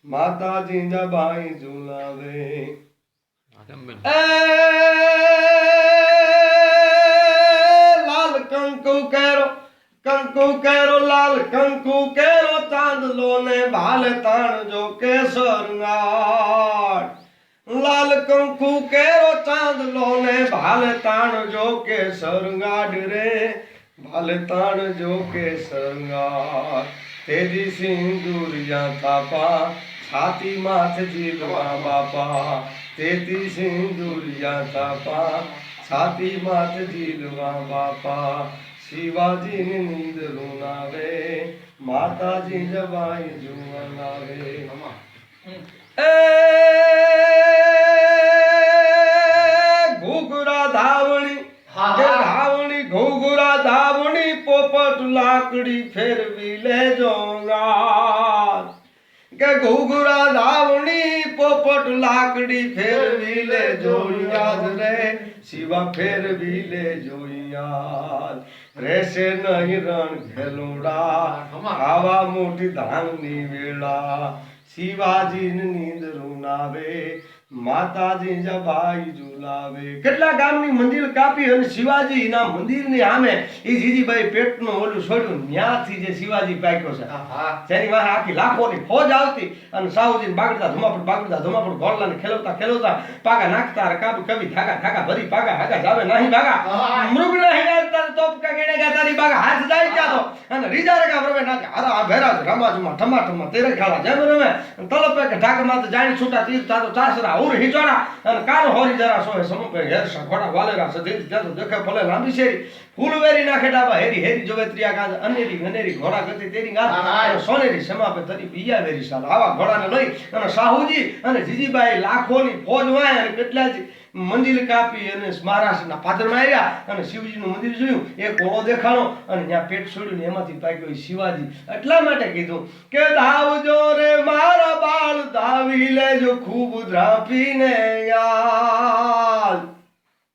માતાજી જબાઈ ઝુલાવે એ લાલ કંકુ કેરો લાલ કંકુ કેરો ચાંદલો ને ભાલે તાણ જો કેસરનાળ લાલ કંકુ કેરો ચાંદલો ને ભાલે તાણ જો કેસરનાળ રે ભાલે તાણ જો કેસરનાળ તેજી સિંદુરિયા થાપા છાતી માથે જીલવા બાપા તેજી સિંદુરિયા થાપા છાતી માથે જીલવા બાપા શિવાજીની નીંદ રૂનાવે માતાજી જબાઈ જુવાનાવે એ ઘૂઘરા ધાવણી ઘૂઘરા ધાવણી પોપટ લાકડી ફેરવી લેજો કે ઘૂઘરા ધાવણી પોપટ લાકડી ફેરવી લેજો યાદ રે શિવા ફેરવી લેજો યાદ રહેશે નહીં રણ ઘેલુડા આવા મોટી ધામની વેળા શિવાજીની નીંદ રૂનાવે માતાજી જબાઈ ઝુલાવે કેટલા ગામની મંદિર કાપી અને શિવાજીના મંદિરની સામે એ જીજીભાઈ પેટનું ઓલું છોડ્યું ન્યાથી જે શિવાજી પાક્યો છે જેની વાહે આખી લાખોની ફોજ આવતી અને સાહુજી બાગડતા ધુમાપડ ઘોડલાને ખેલવતા પાગા નાખતા કાબુ કવિ ધાગા ભરી પાગા હાગા જાવે નહીં ભાગા મૃગ નહીં તારે તોપ કા ગેણે ગા તારી બાગા હાથ જાય ક્યાં તો અને રીજા રેગા પ્રવે નાખે હરા ભેરાજ રમાજમાં ઠમાઠમા તેરે ખાલા જેમ રમે તલપે કે ઢાકમાં તો જાણી છૂટા તીર તાતો ચાસરા ઉર હિચોડા અને કાન હોરી જરા સોહે સમપે હેરસા ઘોડા વાલેરા સધી જાતો દેખે ભલે લાંબી શેરી ફૂલવેરી નાખે ડાબા હેરી જોવેત્રિયા ગાજ અનેરી ઘોડા ગતિ તેરી ગાજ સોનેરી સમાપે તરી પિયા વેરી સાલ આવા ઘોડાને લઈ અને સાહુજી અને જીજીબાઈ લાખોની ફોજ વાય અને કેટલા જ મંદિર કાપી અને મહારાષ્ટ્રના પાદરમાં આવ્યા અને શિવજીનું મંદિર જોયું એક ઓળો દેખાણો અને ત્યાં પેટ છોડ્યું ને એમાંથી પાક્યો શિવાજી એટલા માટે કીધું કે ધાવજો રે મારા બાળ ધાવી લેજો ખૂબ ધ્રાપીને યાર